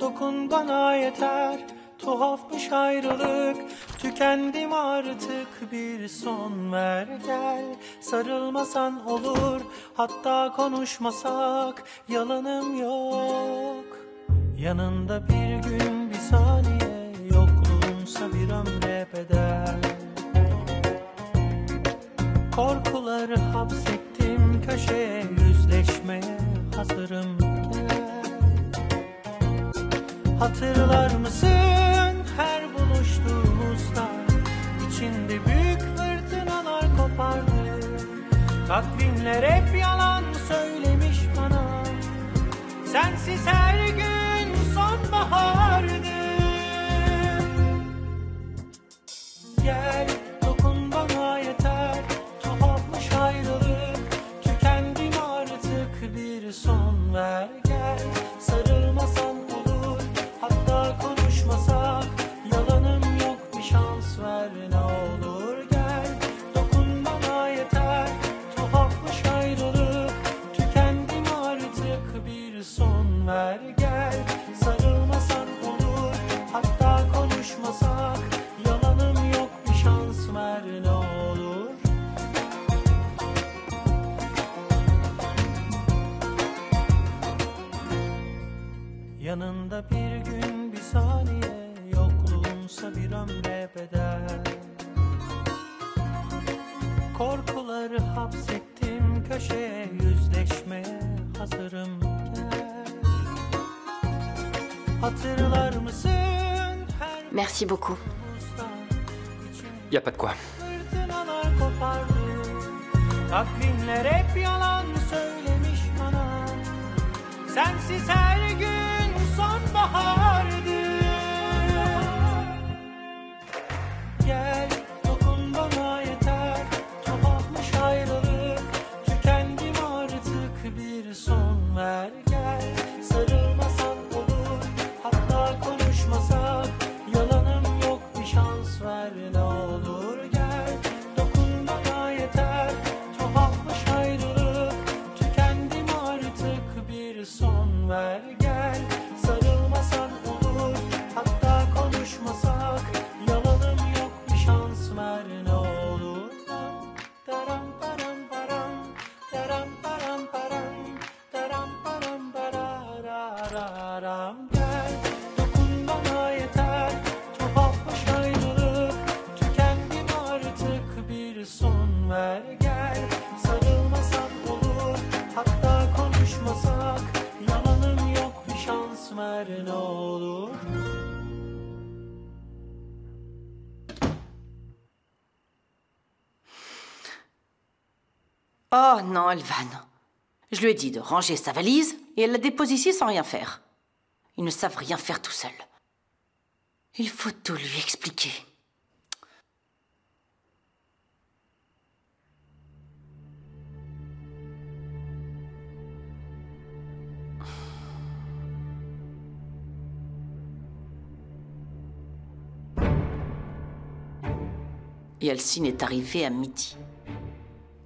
Dokun bana yeter, tuhafmış ayrılık. Tükendim artık, bir son ver gel. Sarılmasan olur, hatta konuşmasak, yalanım yok. Yanında bir gün, bir saniye, yokluğunsa bir ömre bedel. Korkuları hapsettim köşeye, yüzleşmeye hazırım gel. Hatırlar mısın her buluştuğumuzda, içinde büyük fırtınalar kopardı. Takvimler hep yalan söylemiş bana, sensiz her gün sonbahardı. Gel dokun bana yeter, tuhafmış ayrılık. Tükendim artık, bir son ver gel. Sarılmasan olur, hatta konuşmasak, yalanım yok, bir şans ver ne olur gel. Dokun bana yeter, tuhafmış ayrılık. Tükendim artık, bir son ver gel. Sarılmasan olur, hatta konuşmasak, yalanım yok, bir şans ver ne olur. Yanında bir gün, bir saniye, yokluğunsa bir ömre bedel. Korkuları hapsettim köşeye, yüzleşmeye hazırım gel. Hatırlar mısın her Merci beaucoup. Y a pas de quoi. fırtınalar kopardı. Takvimler hep yalan söylemiş bana, sensiz her gün sonbahardı. Gel dokun bana yeter, tuhafmış ayrılık. Tükendim artık, bir son ver gel. Sarılmasan olur, hatta konuşmasak, yalanım yok, bir şans ver ne olur gel. Dokun bana yeter, tuhafmış ayrılık. Tükendim artık, bir son ver gel. Sarılmasan olur, hatta konuşmasak, yalanım yok, bir şans ver ne olur. Daram param param, daram param param, daram param parararam. Gel dokun bana yeter, tuhafmış ayrılık. Tükendim artık, bir son ver gel. Sarılmasan olur, hatta konuşmasak, yalanım yok, bir şans ver ne olur. Oh non, Elvan. Je lui ai dit de ranger sa valise et elle la dépose ici sans rien faire. Ils ne savent rien faire tout seuls. Il faut tout lui expliquer. Et Alcine est arrivée à midi.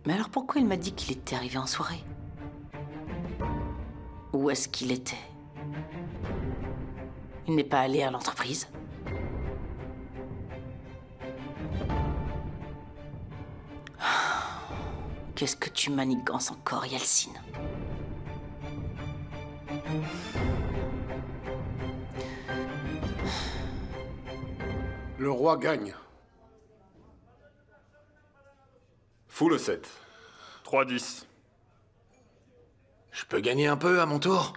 Mais alors pourquoi il m'a dit qu'il était arrivé en soirée? Où est-ce qu'il était? Il n'est pas allé à l'entreprise? Qu'est-ce que tu manigances encore, Yeltsine? Le roi gagne. Fous le 7. 3-10. Je peux gagner un peu à mon tour?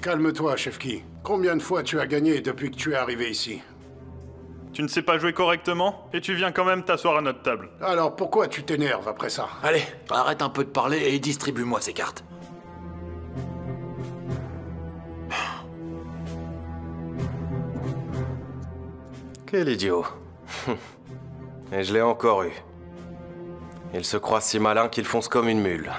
Calme-toi, Chefki. Combien de fois tu as gagné depuis que tu es arrivé ici? Tu ne sais pas jouer correctement et tu viens quand même t'asseoir à notre table. Alors pourquoi tu t'énerves après ça? Allez, arrête un peu de parler et distribue-moi ces cartes. Quel idiot. Et je l'ai encore eu. Il se croit si malin qu'il fonce comme une mule.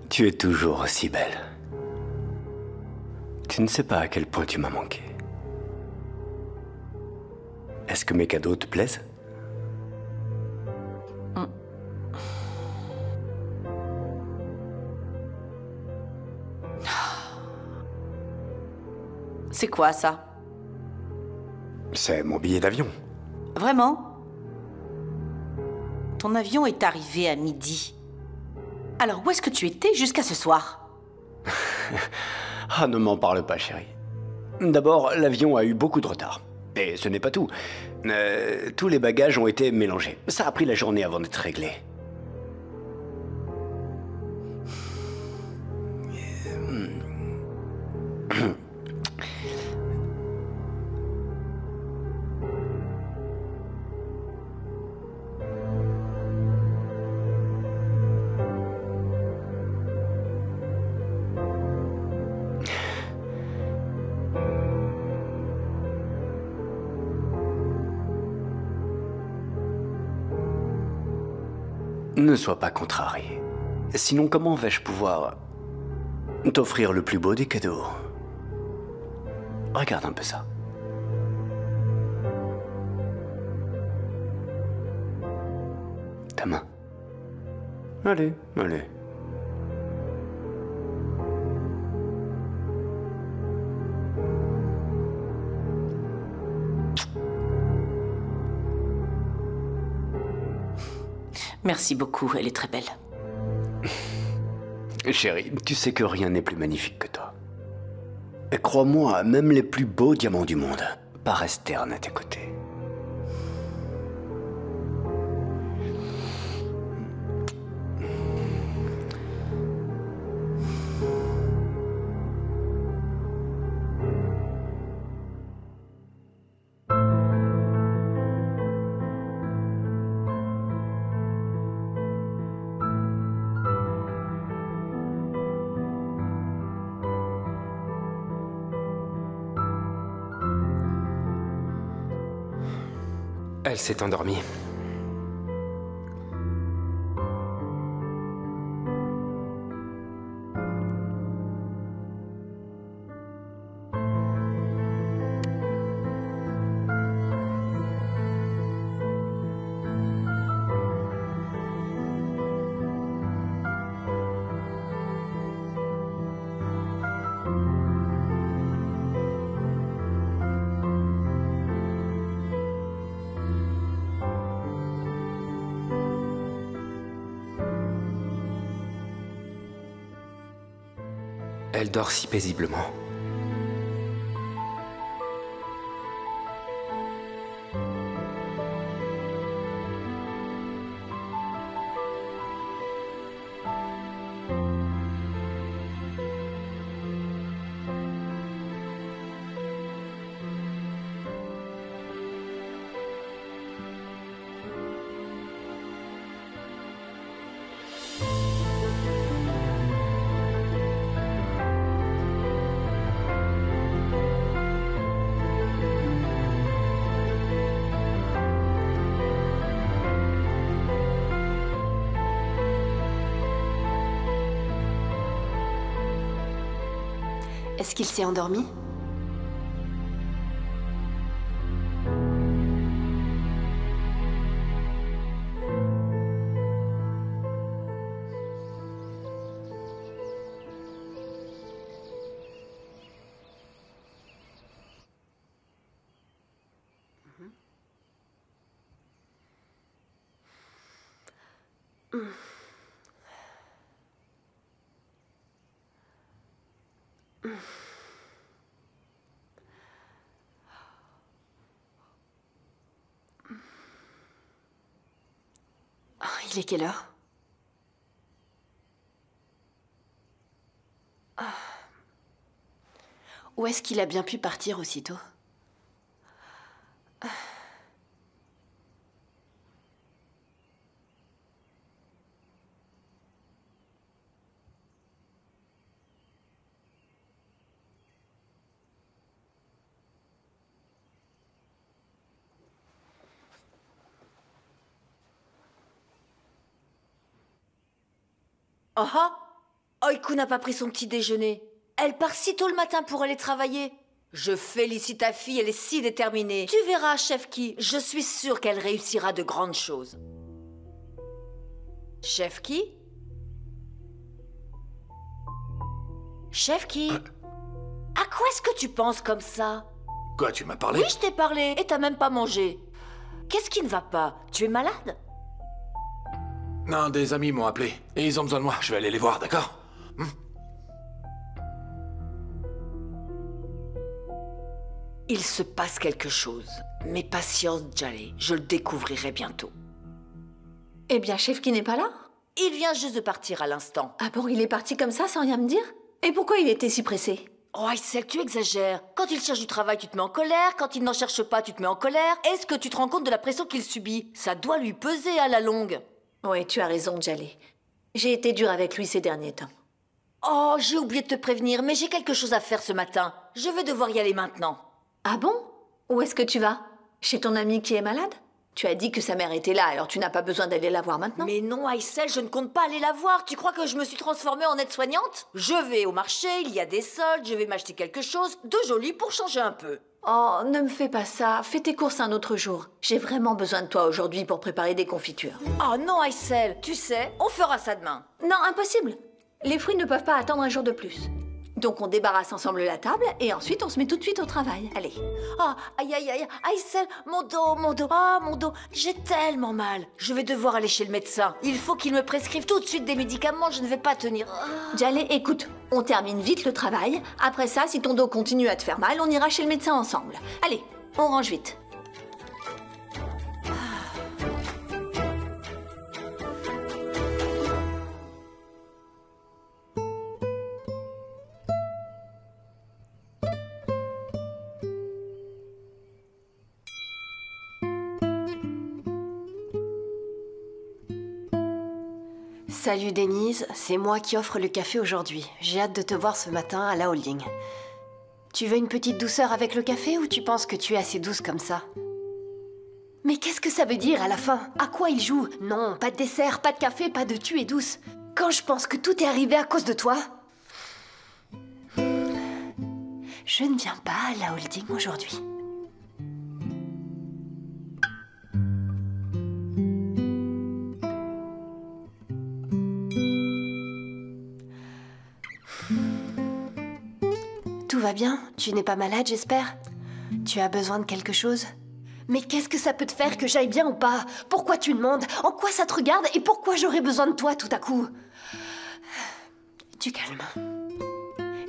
Tu es toujours aussi belle. Tu ne sais pas à quel point tu m'as manqué. Est-ce que mes cadeaux te plaisent? C'est quoi, ça? C'est mon billet d'avion. Vraiment? Ton avion est arrivé à midi. Alors où est-ce que tu étais jusqu'à ce soir? Ah, ne m'en parle pas, chérie. D'abord, l'avion a eu beaucoup de retard. Et ce n'est pas tout. Tous les bagages ont été mélangés. Ça a pris la journée avant d'être réglé. Ne sois pas contrarié. Sinon, comment vais-je pouvoir t'offrir le plus beau des cadeaux? Regarde un peu ça. Ta main. Allez, allez. Merci beaucoup, elle est très belle. Chérie, tu sais que rien n'est plus magnifique que toi. Et crois-moi, même les plus beaux diamants du monde paraissent ternes à tes côtés. Elle s'est endormie. Elle dort si paisiblement. Est-ce qu'il s'est endormi? Il est quelle heure? Où est-ce qu'il a bien pu partir aussitôt? Oh ah! Oiku n'a pas pris son petit déjeuner. Elle part si tôt le matin pour aller travailler. Je félicite ta fille, elle est si déterminée. Tu verras, Chefki, je suis sûre qu'elle réussira de grandes choses. Chefki? Chefki? À quoi est-ce que tu penses comme ça? Quoi, tu m'as parlé? Oui, je t'ai parlé, et t'as même pas mangé. Qu'est-ce qui ne va pas? Tu es malade? Non, des amis m'ont appelé. Et ils ont besoin de moi. Je vais aller les voir, d'accord? Il se passe quelque chose. Mais patience, Jaleh, je le découvrirai bientôt. Eh bien, Chefki n'est pas là? Il vient juste de partir à l'instant. Ah bon, il est parti comme ça, sans rien me dire? Et pourquoi il était si pressé? Oh, Aysel, tu exagères. Quand il cherche du travail, tu te mets en colère. Quand il n'en cherche pas, tu te mets en colère. Est-ce que tu te rends compte de la pression qu'il subit? Ça doit lui peser à la longue. Oui, tu as raison, Jaleh. J'ai été dure avec lui ces derniers temps. Oh, j'ai oublié de te prévenir, mais j'ai quelque chose à faire ce matin. Je vais devoir y aller maintenant. Ah bon? Où est-ce que tu vas? Chez ton ami qui est malade? Tu as dit que sa mère était là, alors tu n'as pas besoin d'aller la voir maintenant? Mais non, Aysel, je ne compte pas aller la voir. Tu crois que je me suis transformée en aide-soignante? Je vais au marché, il y a des soldes, je vais m'acheter quelque chose de joli pour changer un peu. Oh, ne me fais pas ça. Fais tes courses un autre jour. J'ai vraiment besoin de toi aujourd'hui pour préparer des confitures. Oh non, Aysel, tu sais, on fera ça demain. Non, impossible. Les fruits ne peuvent pas attendre un jour de plus. Donc on débarrasse ensemble la table et ensuite on se met tout de suite au travail. Allez. Ah, aïe, aïe, aïe, Aysel, mon dos, ah, mon dos, j'ai tellement mal. Je vais devoir aller chez le médecin. Il faut qu'il me prescrive tout de suite des médicaments, je ne vais pas tenir. Jaleh, écoute, on termine vite le travail. Après ça, si ton dos continue à te faire mal, on ira chez le médecin ensemble. Allez, on range vite. Salut Denise, c'est moi qui offre le café aujourd'hui. J'ai hâte de te voir ce matin à la holding. Tu veux une petite douceur avec le café ou tu penses que tu es assez douce comme ça? Mais qu'est-ce que ça veut dire à la fin? À quoi il joue? Non, pas de dessert, pas de café, pas de tu es douce. Quand je pense que tout est arrivé à cause de toi... Je ne viens pas à la holding aujourd'hui. Tout va bien? Tu n'es pas malade, j'espère? Tu as besoin de quelque chose? Mais qu'est-ce que ça peut te faire que j'aille bien ou pas? Pourquoi tu demandes? En quoi ça te regarde? Et pourquoi j'aurais besoin de toi tout à coup? Du calme.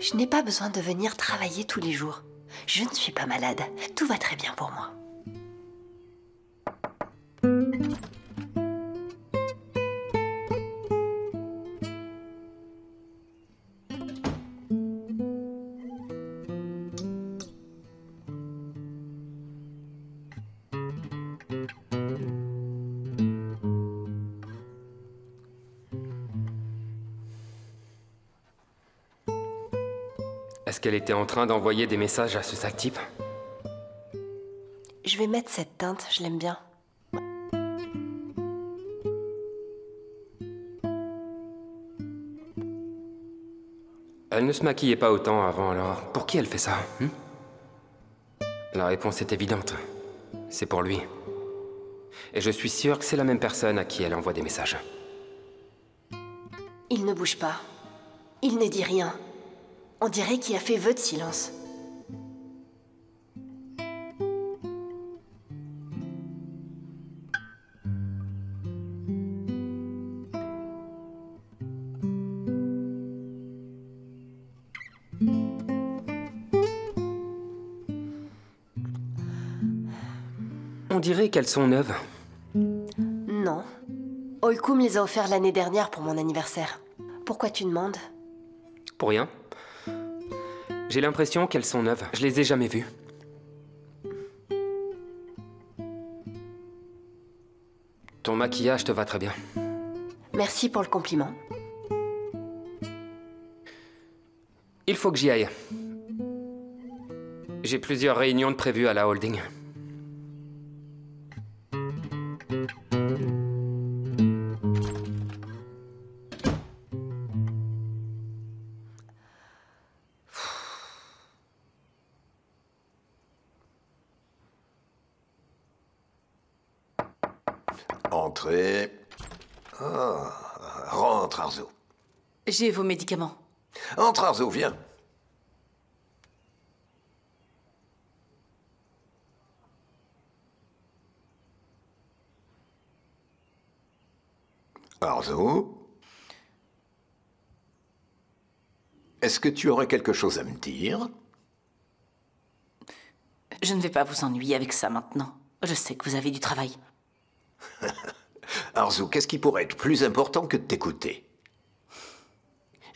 Je n'ai pas besoin de venir travailler tous les jours. Je ne suis pas malade. Tout va très bien pour moi. Est-ce qu'elle était en train d'envoyer des messages à ce sac type? Je vais mettre cette teinte, je l'aime bien. Elle ne se maquillait pas autant avant, alors pour qui elle fait ça La réponse est évidente. C'est pour lui. Et je suis sûr que c'est la même personne à qui elle envoie des messages. Il ne bouge pas. Il ne dit rien. On dirait qu'il a fait vœu de silence. On dirait qu'elles sont neuves. Non. Oiku me les a offerts l'année dernière pour mon anniversaire. Pourquoi tu demandes? Pour rien. J'ai l'impression qu'elles sont neuves. Je les ai jamais vues. Ton maquillage te va très bien. Merci pour le compliment. Il faut que j'y aille. J'ai plusieurs réunions de prévues à la holding. Entrez. Ah, rentre, Arzu. J'ai vos médicaments. Entre, Arzu, viens. Arzu? Est-ce que tu aurais quelque chose à me dire? Je ne vais pas vous ennuyer avec ça maintenant. Je sais que vous avez du travail. Arzu, qu'est-ce qui pourrait être plus important que de t'écouter?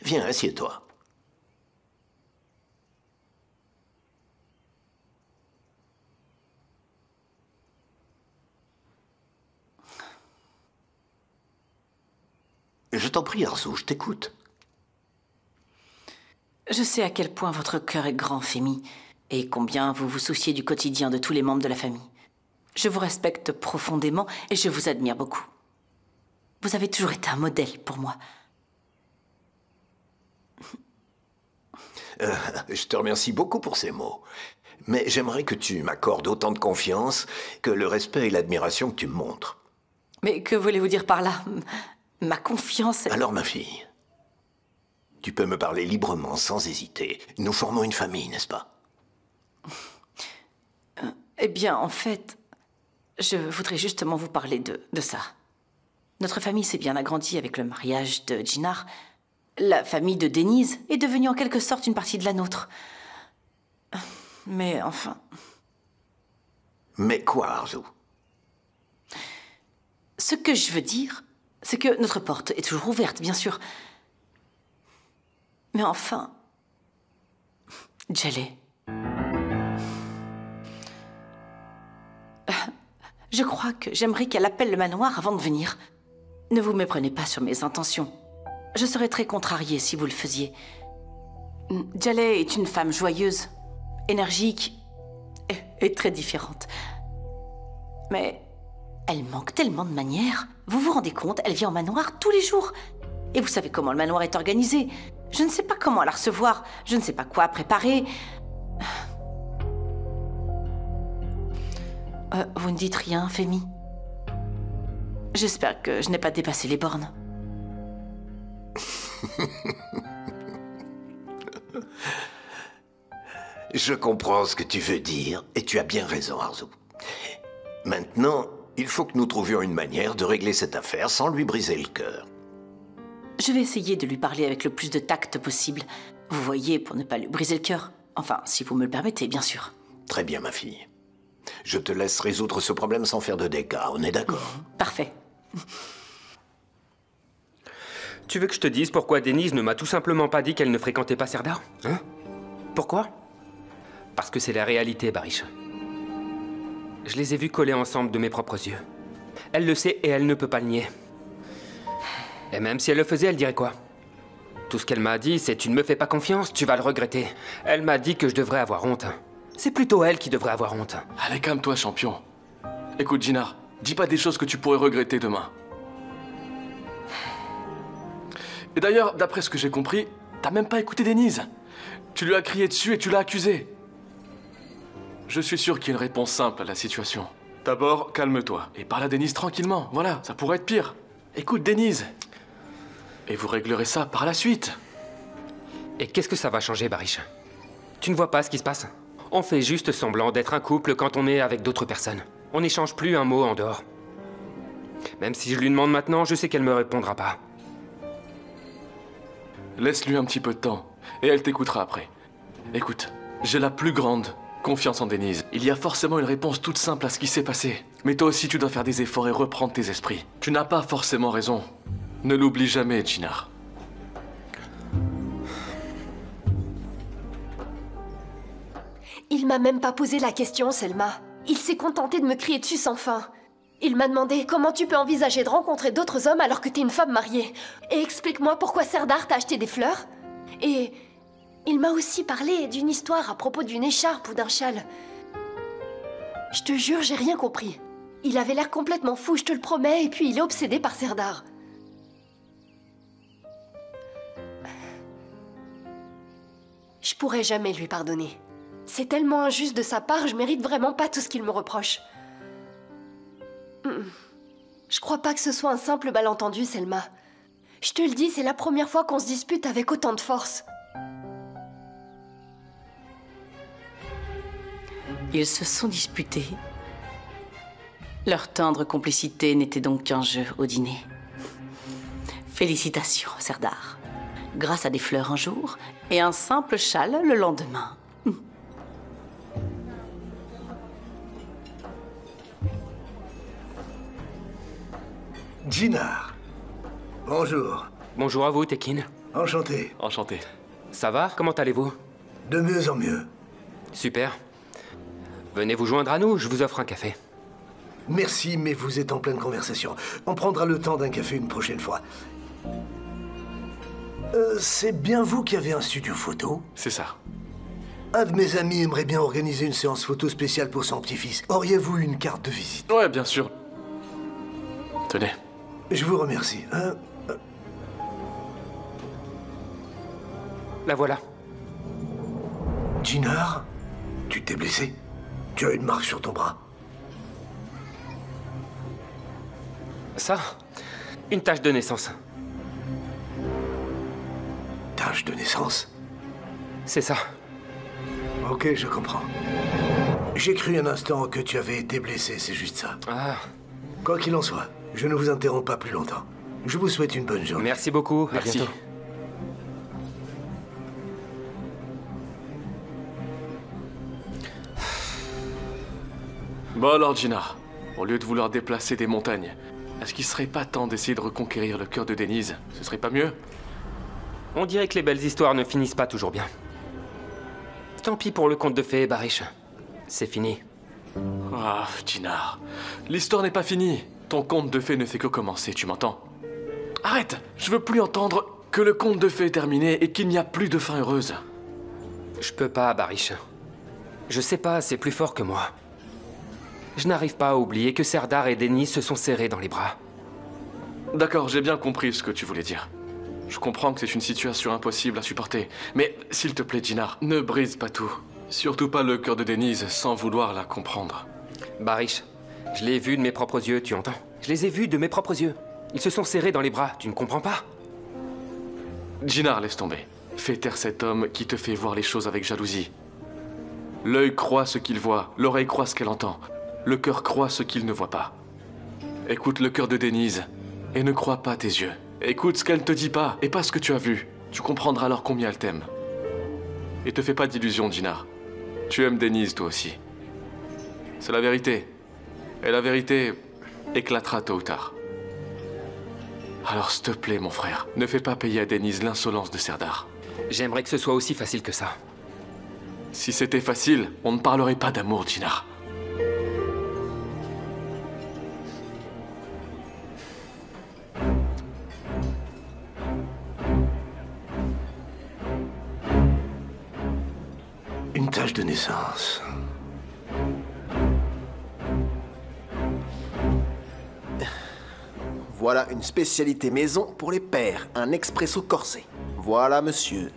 Viens, assieds-toi. Je t'en prie, Arzu, je t'écoute. Je sais à quel point votre cœur est grand, Femi, et combien vous vous souciez du quotidien de tous les membres de la famille. Je vous respecte profondément et je vous admire beaucoup. Vous avez toujours été un modèle pour moi. Je te remercie beaucoup pour ces mots. Mais j'aimerais que tu m'accordes autant de confiance que le respect et l'admiration que tu me montres. Mais que voulez-vous dire par là? Ma confiance est... Alors, ma fille, tu peux me parler librement, sans hésiter. Nous formons une famille, n'est-ce pas? Eh bien, en fait, je voudrais justement vous parler de ça. Notre famille s'est bien agrandie avec le mariage de Jinar. La famille de Denise est devenue en quelque sorte une partie de la nôtre. Mais enfin... Mais quoi, Arzu? Ce que je veux dire, c'est que notre porte est toujours ouverte, bien sûr. Mais enfin... Djellé. Je crois que j'aimerais qu'elle appelle le manoir avant de venir. Ne vous méprenez pas sur mes intentions. Je serais très contrariée si vous le faisiez. Djellé est une femme joyeuse, énergique et très différente. Mais elle manque tellement de manières. Vous vous rendez compte, elle vient au manoir tous les jours. Et vous savez comment le manoir est organisé. Je ne sais pas comment la recevoir. Je ne sais pas quoi préparer. Vous ne dites rien, Femi? J'espère que je n'ai pas dépassé les bornes. Je comprends ce que tu veux dire, et tu as bien raison, Arzu. Maintenant, il faut que nous trouvions une manière de régler cette affaire sans lui briser le cœur. Je vais essayer de lui parler avec le plus de tact possible. Vous voyez, pour ne pas lui briser le cœur. Enfin, si vous me le permettez, bien sûr. Très bien, ma fille. Je te laisse résoudre ce problème sans faire de dégâts, on est d'accord? Parfait. Tu veux que je te dise pourquoi Denise ne m'a tout simplement pas dit qu'elle ne fréquentait pas Serdar? Hein? Pourquoi? Parce que c'est la réalité, Barish. Je les ai vus coller ensemble de mes propres yeux. Elle le sait et elle ne peut pas le nier. Et même si elle le faisait, elle dirait quoi? Tout ce qu'elle m'a dit, c'est « Tu ne me fais pas confiance, tu vas le regretter ». Elle m'a dit que je devrais avoir honte. C'est plutôt elle qui devrait avoir honte. Allez, calme-toi, champion. Écoute, Jinar, dis pas des choses que tu pourrais regretter demain. Et d'ailleurs, d'après ce que j'ai compris, T'as même pas écouté Denise. Tu lui as crié dessus et tu l'as accusé. Je suis sûr qu'il y a une réponse simple à la situation. D'abord, calme-toi et parle à Denise tranquillement. Voilà, ça pourrait être pire. Écoute Denise. Et vous réglerez ça par la suite. Et qu'est-ce que ça va changer, Barish? Tu ne vois pas ce qui se passe? On fait juste semblant d'être un couple quand on est avec d'autres personnes. On n'échange plus un mot en dehors. Même si je lui demande maintenant, je sais qu'elle me répondra pas. Laisse-lui un petit peu de temps, et elle t'écoutera après. Écoute, j'ai la plus grande confiance en Denise. Il y a forcément une réponse toute simple à ce qui s'est passé. Mais toi aussi, tu dois faire des efforts et reprendre tes esprits. Tu n'as pas forcément raison. Ne l'oublie jamais, Jinar. Il m'a même pas posé la question, Selma. Il s'est contenté de me crier dessus sans fin. Il m'a demandé comment tu peux envisager de rencontrer d'autres hommes alors que t'es une femme mariée. Et explique-moi pourquoi Serdar t'a acheté des fleurs. Et il m'a aussi parlé d'une histoire à propos d'une écharpe ou d'un châle. Je te jure, j'ai rien compris. Il avait l'air complètement fou, je te le promets, et puis il est obsédé par Serdar. Je pourrais jamais lui pardonner. C'est tellement injuste de sa part, je mérite vraiment pas tout ce qu'il me reproche. Je crois pas que ce soit un simple malentendu, Selma. Je te le dis, c'est la première fois qu'on se dispute avec autant de force. Ils se sont disputés. Leur tendre complicité n'était donc qu'un jeu au dîner. Félicitations, Serdar. Grâce à des fleurs un jour et un simple châle le lendemain. Jinar. Bonjour. Bonjour à vous, Tekin. Enchanté. Enchanté. Ça va? Comment allez-vous? De mieux en mieux. Super. Venez vous joindre à nous, je vous offre un café. Merci, mais vous êtes en pleine conversation. On prendra le temps d'un café une prochaine fois. C'est bien vous qui avez un studio photo? C'est ça. Un de mes amis aimerait bien organiser une séance photo spéciale pour son petit-fils. Auriez-vous une carte de visite? Ouais, bien sûr. Tenez. Je vous remercie. La voilà. Jinar, tu t'es blessé? Tu as une marque sur ton bras. Ça? Une tache de naissance. Tache de naissance? C'est ça. Ok, je comprends. J'ai cru un instant que tu avais été blessé, c'est juste ça. Ah. Quoi qu'il en soit, je ne vous interromps pas plus longtemps. Je vous souhaite une bonne journée. Merci beaucoup. Merci. À bientôt. Bon alors, Jinar, au lieu de vouloir déplacer des montagnes, est-ce qu'il serait pas temps d'essayer de reconquérir le cœur de Denise? Ce serait pas mieux? On dirait que les belles histoires ne finissent pas toujours bien. Tant pis pour le conte de fées, Barish. C'est fini. Ah, Jinar, l'histoire n'est pas finie. Ton conte de fées ne fait que commencer, tu m'entends? Arrête! Je veux plus entendre que le conte de fées est terminé et qu'il n'y a plus de fin heureuse. Je peux pas, Barish. Je sais pas, c'est plus fort que moi. Je n'arrive pas à oublier que Serdar et Denise se sont serrés dans les bras. D'accord, j'ai bien compris ce que tu voulais dire. Je comprends que c'est une situation impossible à supporter. Mais s'il te plaît, Jinar, ne brise pas tout. Surtout pas le cœur de Denise sans vouloir la comprendre. Barish, je l'ai vu de mes propres yeux, tu entends? Je les ai vus de mes propres yeux. Ils se sont serrés dans les bras, tu ne comprends pas? Jinar, laisse tomber. Fais taire cet homme qui te fait voir les choses avec jalousie. L'œil croit ce qu'il voit, l'oreille croit ce qu'elle entend. Le cœur croit ce qu'il ne voit pas. Écoute le cœur de Denise et ne crois pas tes yeux. Écoute ce qu'elle te dit pas et pas ce que tu as vu. Tu comprendras alors combien elle t'aime. Et te fais pas d'illusions, Jinar. Tu aimes Denise, toi aussi. C'est la vérité. Et la vérité éclatera tôt ou tard. Alors s'il te plaît, mon frère, ne fais pas payer à Denise l'insolence de Serdar. J'aimerais que ce soit aussi facile que ça. Si c'était facile, on ne parlerait pas d'amour, Jinar. Une tache de naissance. Voilà une spécialité maison pour les pères, un expresso corsé. Voilà, monsieur.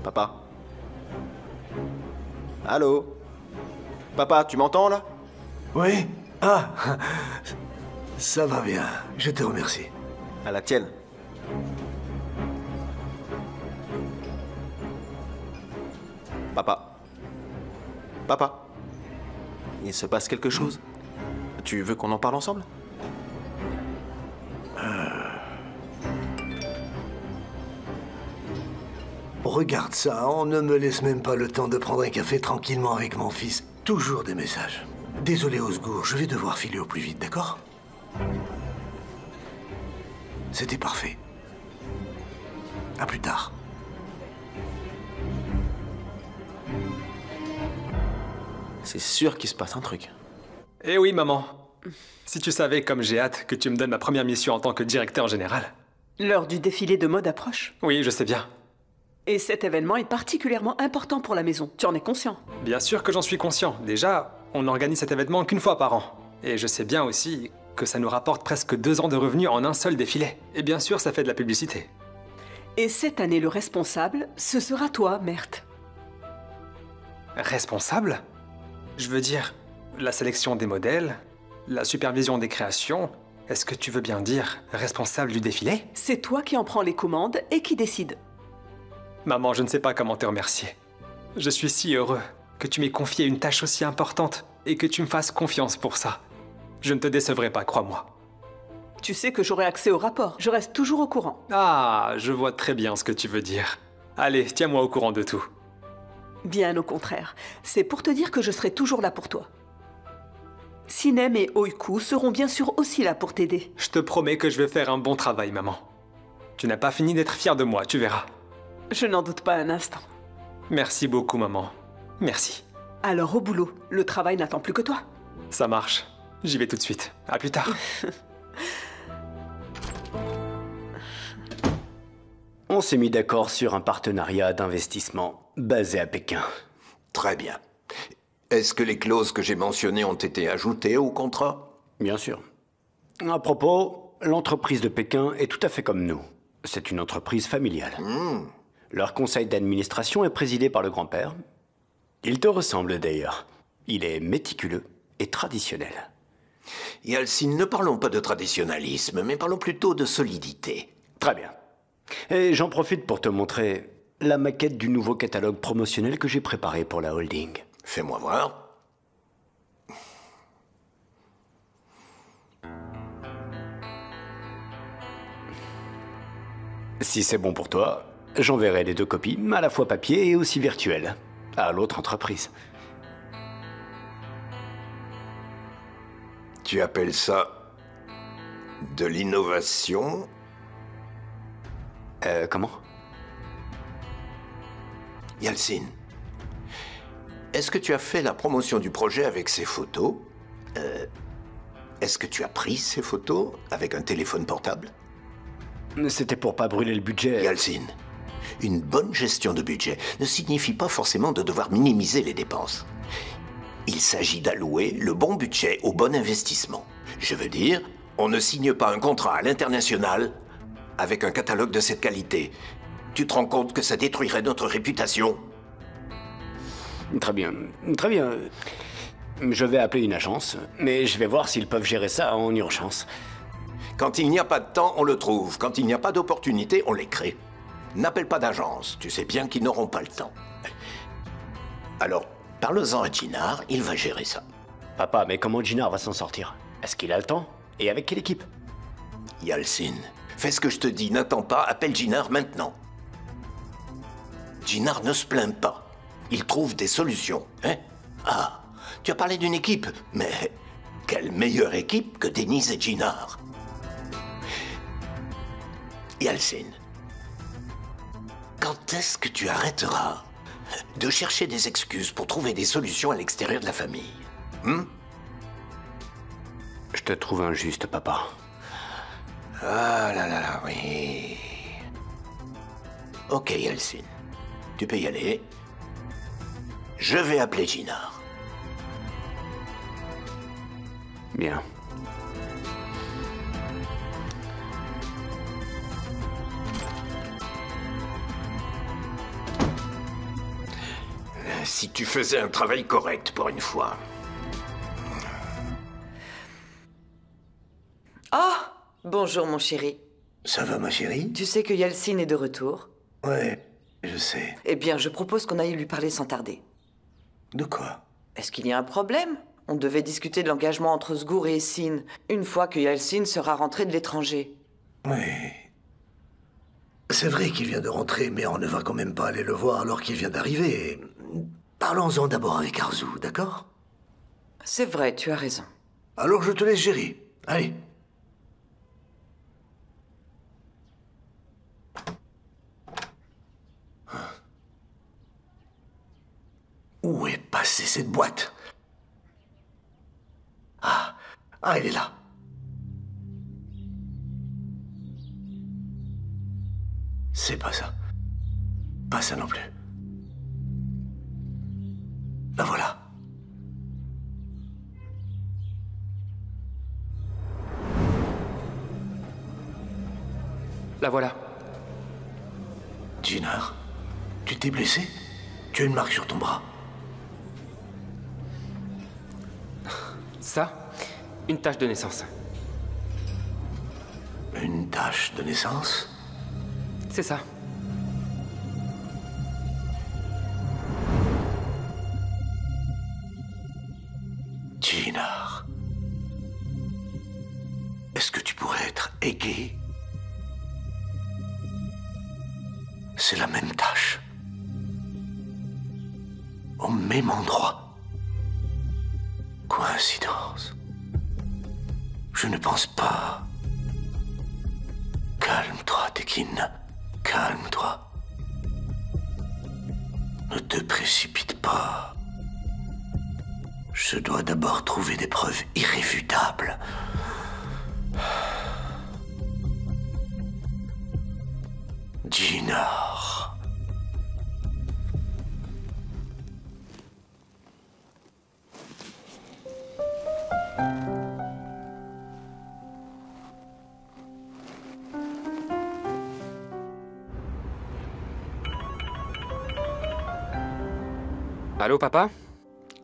Papa? Allô? Papa, tu m'entends, là? Oui? Ah! Ça va bien, je te remercie. À la tienne. Papa? Papa? Il se passe quelque chose? Tu veux qu'on en parle ensemble? Regarde ça, on ne me laisse même pas le temps de prendre un café tranquillement avec mon fils. Toujours des messages. Désolé Osgour, je vais devoir filer au plus vite, d'accord? C'était parfait. À plus tard. C'est sûr qu'il se passe un truc. Eh oui, maman. Si tu savais comme j'ai hâte que tu me donnes ma première mission en tant que directeur général. L'heure du défilé de mode approche. Oui, je sais bien. Et cet événement est particulièrement important pour la maison. Tu en es conscient? Bien sûr que j'en suis conscient. Déjà, on n'organise cet événement qu'une fois par an. Et je sais bien aussi que ça nous rapporte presque 2 ans de revenus en un seul défilé. Et bien sûr, ça fait de la publicité. Et cette année, le responsable, ce sera toi, Mert. Responsable? Je veux dire, la sélection des modèles, la supervision des créations. Est-ce que tu veux bien dire responsable du défilé? C'est toi qui en prends les commandes et qui décide. Maman, je ne sais pas comment te remercier. Je suis si heureux que tu m'aies confié une tâche aussi importante et que tu me fasses confiance pour ça. Je ne te décevrai pas, crois-moi. Tu sais que j'aurai accès au rapport. Je reste toujours au courant. Ah, je vois très bien ce que tu veux dire. Allez, tiens-moi au courant de tout. Bien au contraire. C'est pour te dire que je serai toujours là pour toi. Sinem et Oiku seront bien sûr aussi là pour t'aider. Je te promets que je vais faire un bon travail, maman. Tu n'as pas fini d'être fière de moi, tu verras. Je n'en doute pas un instant. Merci beaucoup, maman. Merci. Alors au boulot, le travail n'attend plus que toi. Ça marche. J'y vais tout de suite. À plus tard. On s'est mis d'accord sur un partenariat d'investissement basé à Pékin. Très bien. Est-ce que les clauses que j'ai mentionnées ont été ajoutées au contrat? Bien sûr. À propos, l'entreprise de Pékin est tout à fait comme nous. C'est une entreprise familiale. Leur conseil d'administration est présidé par le grand-père. Il te ressemble d'ailleurs. Il est méticuleux et traditionnel. Yalcine, ne parlons pas de traditionnalisme, mais parlons plutôt de solidité. Très bien. Et j'en profite pour te montrer la maquette du nouveau catalogue promotionnel que j'ai préparé pour la holding. Fais-moi voir. Si c'est bon pour toi, j'enverrai les 2 copies, à la fois papier et aussi virtuelles, à l'autre entreprise. Tu appelles ça de l'innovation? Comment? Yalcine, est-ce que tu as fait la promotion du projet avec ces photos? Est-ce que tu as pris ces photos avec un téléphone portable? C'était pour pas brûler le budget. Yalcine, une bonne gestion de budget ne signifie pas forcément de devoir minimiser les dépenses. Il s'agit d'allouer le bon budget au bon investissement. Je veux dire, on ne signe pas un contrat à l'international avec un catalogue de cette qualité. Tu te rends compte que ça détruirait notre réputation? Très bien, très bien. Je vais appeler une agence, mais je vais voir s'ils peuvent gérer ça en urgence. Quand il n'y a pas de temps, on le trouve. Quand il n'y a pas d'opportunité, on les crée. N'appelle pas d'agence, tu sais bien qu'ils n'auront pas le temps. Alors, parle-en à Jinar, il va gérer ça. Papa, mais comment Jinar va s'en sortir? Est-ce qu'il a le temps? Et avec quelle équipe? Yalcine, fais ce que je te dis, n'attends pas, appelle Jinar maintenant. Jinar ne se plaint pas. Il trouve des solutions, hein? Ah, tu as parlé d'une équipe, mais quelle meilleure équipe que Denise et Jinar? Yalcine, quand est-ce que tu arrêteras de chercher des excuses pour trouver des solutions à l'extérieur de la famille? Je te trouve injuste, papa. Ah là là là, oui. Ok, Yalcine. Tu peux y aller. Je vais appeler Jinar. Bien. Si tu faisais un travail correct pour une fois. Oh, bonjour mon chéri. Ça va ma chérie? Tu sais que Yeltsin est de retour? Ouais, je sais. Eh bien, je propose qu'on aille lui parler sans tarder. De quoi? Est-ce qu'il y a un problème? On devait discuter de l'engagement entre Sgour et Essin, une fois que Yeltsin sera rentré de l'étranger. Oui. C'est vrai qu'il vient de rentrer, mais on ne va quand même pas aller le voir alors qu'il vient d'arriver. Parlons-en d'abord avec Arzu, d'accord? C'est vrai, tu as raison. Alors je te laisse gérer. Allez. Où est passée cette boîte? Ah, elle est là. C'est pas ça. Pas ça non plus. La voilà. La voilà. Jinar, tu t'es blessé? Tu as une marque sur ton bras. Ça, une tache de naissance. Une tache de naissance? C'est ça. Jinar. Est-ce que tu pourrais être aiguë? C'est la même tache. Au même endroit. Coïncidence. Je ne pense pas. Calme-toi, Tekin. Calme-toi. Ne te précipite pas. Je dois d'abord trouver des preuves irréfutables. Jinar. Allô, papa?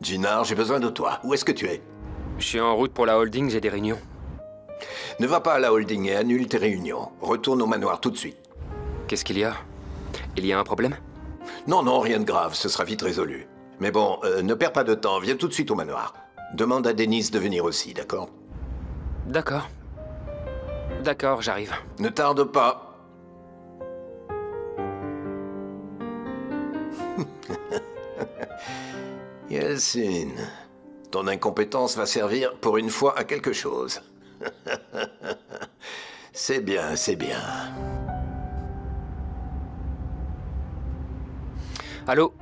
Jinar, j'ai besoin de toi. Où est-ce que tu es? Je suis en route pour la holding, j'ai des réunions. Ne va pas à la holding et annule tes réunions. Retourne au manoir tout de suite. Qu'est-ce qu'il y a? Il y a un problème? Non, non, rien de grave, ce sera vite résolu. Mais bon, ne perds pas de temps, viens tout de suite au manoir. Demande à Denise de venir aussi, d'accord? D'accord. D'accord, j'arrive. Ne tarde pas. Yeltsin, ton incompétence va servir pour une fois à quelque chose. C'est bien, c'est bien. Allô?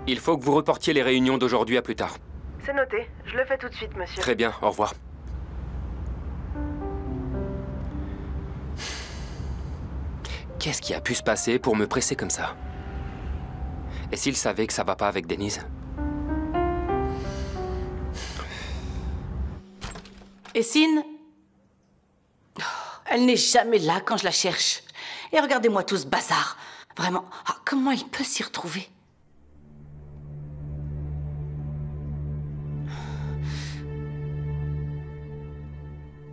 Il faut que vous reportiez les réunions d'aujourd'hui à plus tard. C'est noté. Je le fais tout de suite, monsieur. Très bien, au revoir. Qu'est-ce qui a pu se passer pour me presser comme ça? Et s'il savait que ça va pas avec Denise? Essin, elle n'est jamais là quand je la cherche. Et regardez-moi tout ce bazar. Vraiment, comment il peut s'y retrouver?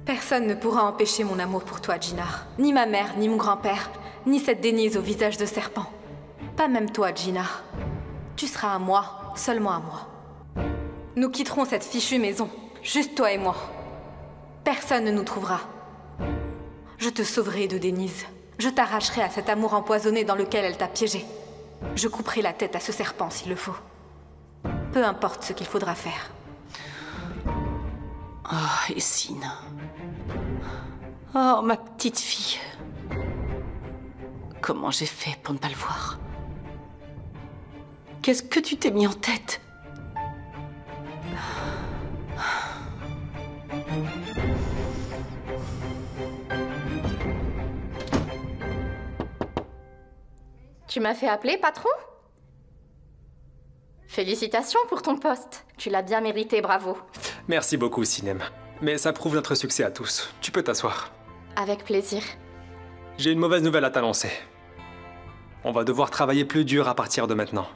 Personne ne pourra empêcher mon amour pour toi, Jinar. Ni ma mère, ni mon grand-père, ni cette Denise au visage de serpent. Pas même toi, Jinar. Tu seras à moi, seulement à moi. Nous quitterons cette fichue maison, juste toi et moi. Personne ne nous trouvera. Je te sauverai de Denise. Je t'arracherai à cet amour empoisonné dans lequel elle t'a piégé. Je couperai la tête à ce serpent s'il le faut. Peu importe ce qu'il faudra faire. Oh, Essin. Oh, ma petite fille. Comment j'ai fait pour ne pas le voir? Qu'est-ce que tu t'es mis en tête? Tu m'as fait appeler, patron? Félicitations pour ton poste. Tu l'as bien mérité, bravo. Merci beaucoup, Sinem. Mais ça prouve notre succès à tous. Tu peux t'asseoir. Avec plaisir. J'ai une mauvaise nouvelle à t'annoncer. On va devoir travailler plus dur à partir de maintenant.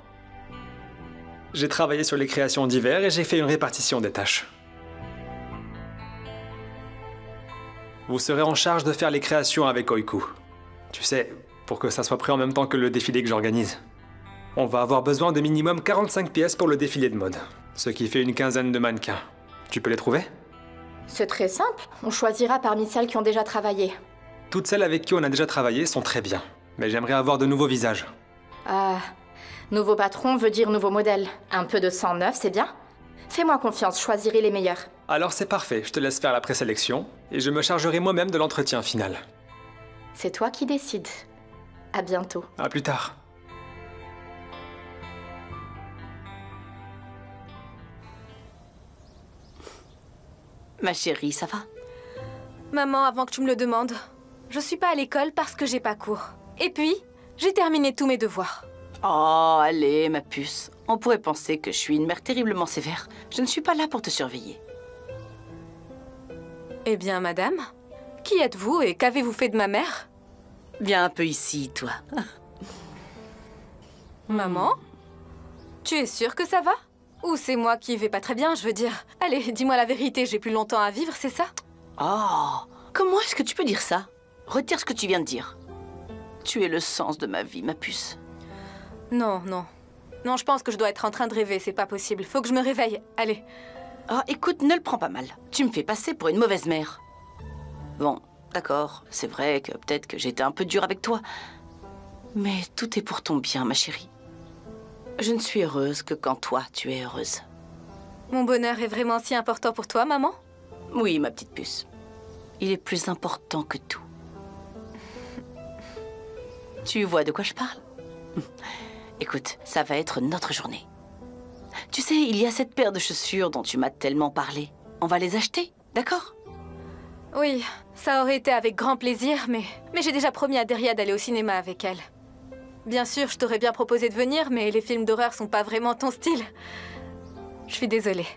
J'ai travaillé sur les créations d'hiver et j'ai fait une répartition des tâches. Vous serez en charge de faire les créations avec Oiku. Tu sais, pour que ça soit prêt en même temps que le défilé que j'organise. On va avoir besoin de minimum 45 pièces pour le défilé de mode, ce qui fait une quinzaine de mannequins. Tu peux les trouver? C'est très simple. On choisira parmi celles qui ont déjà travaillé. Toutes celles avec qui on a déjà travaillé sont très bien, mais j'aimerais avoir de nouveaux visages. Nouveau patron veut dire nouveau modèle. Un peu de sang neuf, c'est bien. Fais-moi confiance, je choisirai les meilleurs. Alors c'est parfait, je te laisse faire la présélection, et je me chargerai moi-même de l'entretien final. C'est toi qui décides. À bientôt. À plus tard. Ma chérie, ça va? Maman, avant que tu me le demandes, je suis pas à l'école parce que j'ai pas cours. Et puis, j'ai terminé tous mes devoirs. Oh, allez, ma puce. On pourrait penser que je suis une mère terriblement sévère. Je ne suis pas là pour te surveiller. Eh bien, madame, qui êtes-vous et qu'avez-vous fait de ma mère? Viens un peu ici, toi. Maman? Tu es sûre que ça va? Ou c'est moi qui vais pas très bien, je veux dire. Allez, dis-moi la vérité, j'ai plus longtemps à vivre, c'est ça? Oh, comment est-ce que tu peux dire ça? Retire ce que tu viens de dire. Tu es le sens de ma vie, ma puce. Non, non. Non, je pense que je dois être en train de rêver, c'est pas possible. Faut que je me réveille, allez. Oh, écoute, ne le prends pas mal. Tu me fais passer pour une mauvaise mère. Bon, d'accord, c'est vrai que peut-être que j'étais un peu dure avec toi. Mais tout est pour ton bien, ma chérie. Je ne suis heureuse que quand toi, tu es heureuse. Mon bonheur est vraiment si important pour toi, maman? Oui, ma petite puce. Il est plus important que tout. Tu vois de quoi je parle? Écoute, ça va être notre journée. Tu sais, il y a cette paire de chaussures dont tu m'as tellement parlé. On va les acheter, d'accord? Oui, ça aurait été avec grand plaisir, mais j'ai déjà promis à Deria d'aller au cinéma avec elle. Bien sûr, je t'aurais bien proposé de venir, mais les films d'horreur sont pas vraiment ton style. Je suis désolée.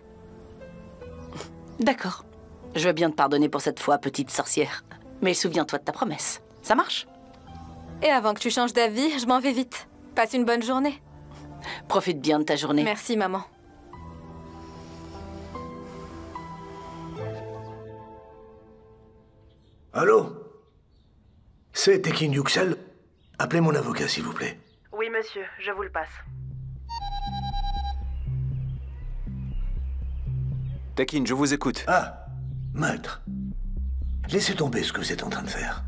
D'accord. Je veux bien te pardonner pour cette fois, petite sorcière. Mais souviens-toi de ta promesse. Ça marche? Et avant que tu changes d'avis, je m'en vais vite. Passe une bonne journée. Profite bien de ta journée. Merci, maman. Allô? C'est Tekin Yüksel? Appelez mon avocat, s'il vous plaît. Oui, monsieur, je vous le passe. Tekin, je vous écoute. Ah, maître. Laissez tomber ce que vous êtes en train de faire.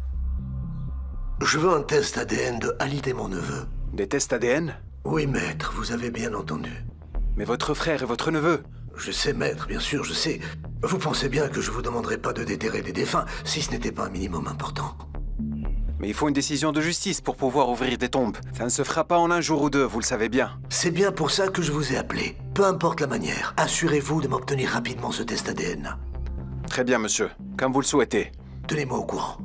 Je veux un test ADN de Halid et mon neveu. Des tests ADN? Oui, maître, vous avez bien entendu. Mais votre frère et votre neveu? Je sais, maître, bien sûr, je sais. Vous pensez bien que je vous demanderais pas de déterrer les défunts si ce n'était pas un minimum important. Mais il faut une décision de justice pour pouvoir ouvrir des tombes. Ça ne se fera pas en un jour ou deux, vous le savez bien. C'est bien pour ça que je vous ai appelé. Peu importe la manière, assurez-vous de m'obtenir rapidement ce test ADN. Très bien, monsieur. Comme vous le souhaitez. Tenez-moi au courant.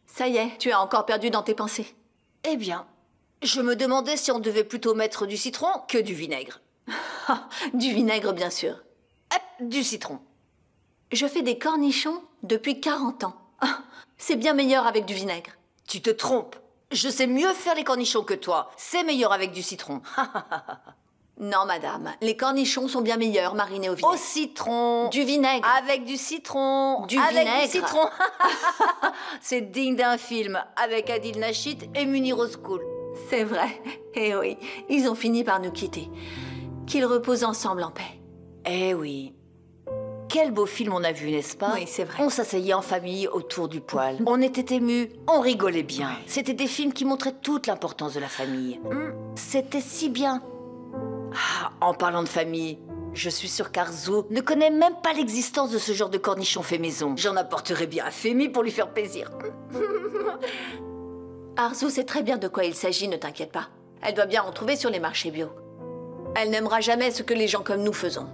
Ça y est, tu as encore perdu dans tes pensées. Eh bien, je me demandais si on devait plutôt mettre du citron que du vinaigre. Du vinaigre, bien sûr. Hop, du citron. Je fais des cornichons depuis 40 ans. C'est bien meilleur avec du vinaigre. Tu te trompes. Je sais mieux faire les cornichons que toi. C'est meilleur avec du citron. Non, madame. Les cornichons sont bien meilleurs marinés au vinaigre. Au citron. Du vinaigre. Avec du citron. Du vinaigre. Avec du citron. C'est digne d'un film avec Adil Nachit et Munir Ozkul. C'est vrai. Eh oui, ils ont fini par nous quitter. Qu'ils reposent ensemble en paix. Eh oui. Quel beau film on a vu, n'est-ce pas? Oui, c'est vrai. On s'asseyait en famille autour du poêle. On était émus, on rigolait bien. C'était des films qui montraient toute l'importance de la famille. C'était si bien. Ah, en parlant de famille, je suis sûre qu'Arzu ne connaît même pas l'existence de ce genre de cornichon fait maison. J'en apporterai bien à Femi pour lui faire plaisir. Arzu sait très bien de quoi il s'agit, ne t'inquiète pas. Elle doit bien en trouver sur les marchés bio. Elle n'aimera jamais ce que les gens comme nous faisons.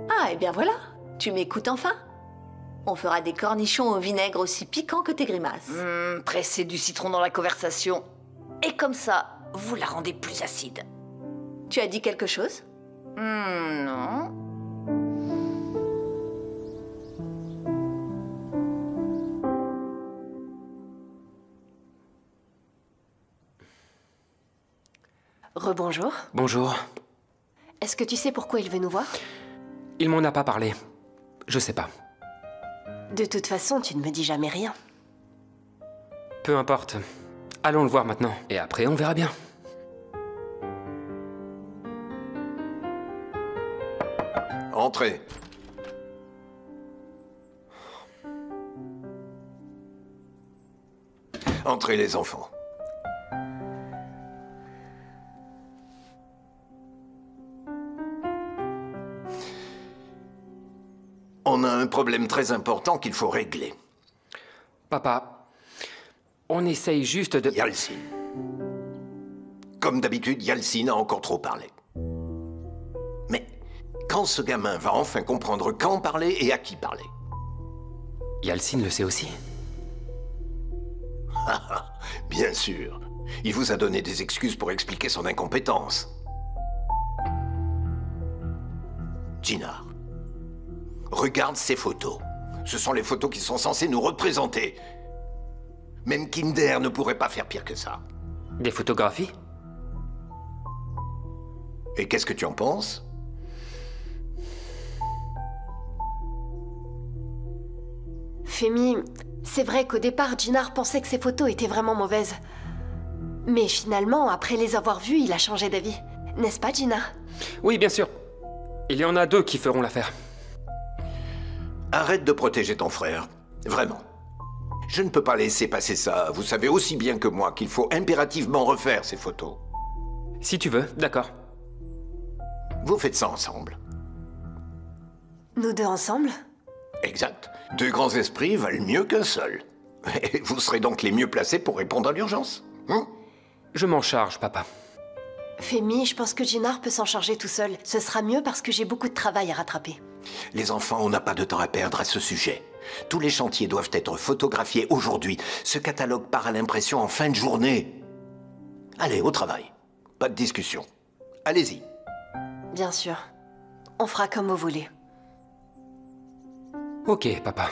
Ah, et bien voilà, tu m'écoutes enfin. On fera des cornichons au vinaigre aussi piquants que tes grimaces. Presser du citron dans la conversation. Et comme ça, vous la rendez plus acide. Tu as dit quelque chose? Non. Rebonjour. Bonjour. Est-ce que tu sais pourquoi il veut nous voir? Il m'en a pas parlé. Je sais pas. De toute façon, tu ne me dis jamais rien. Peu importe. Allons le voir maintenant. Et après, on verra bien. Entrez. Entrez les enfants. On a un problème très important qu'il faut régler. Papa, on essaye juste de... Yalcin. Comme d'habitude, Yalcin a encore trop parlé. Mais quand ce gamin va enfin comprendre quand parler et à qui parler? Yalcin le sait aussi. Bien sûr. Il vous a donné des excuses pour expliquer son incompétence. Jinar, regarde ces photos. Ce sont les photos qui sont censées nous représenter. Même Kinder ne pourrait pas faire pire que ça. Des photographies? Et qu'est-ce que tu en penses? Femi, c'est vrai qu'au départ, Jinar pensait que ses photos étaient vraiment mauvaises. Mais finalement, après les avoir vues, il a changé d'avis. N'est-ce pas, Jinar? Oui, bien sûr. Il y en a 2 qui feront l'affaire. Arrête de protéger ton frère. Vraiment. Je ne peux pas laisser passer ça. Vous savez aussi bien que moi qu'il faut impérativement refaire ces photos. Si tu veux, d'accord. Vous faites ça ensemble. Nous deux ensemble? Exact. 2 grands esprits valent mieux qu'un seul. Et vous serez donc les mieux placés pour répondre à l'urgence. Je m'en charge, papa. Femi, je pense que Jinar peut s'en charger tout seul. Ce sera mieux parce que j'ai beaucoup de travail à rattraper. Les enfants, on n'a pas de temps à perdre à ce sujet. Tous les chantiers doivent être photographiés aujourd'hui. Ce catalogue part à l'impression en fin de journée. Allez, au travail. Pas de discussion. Allez-y. Bien sûr. On fera comme vous voulez. Ok, papa.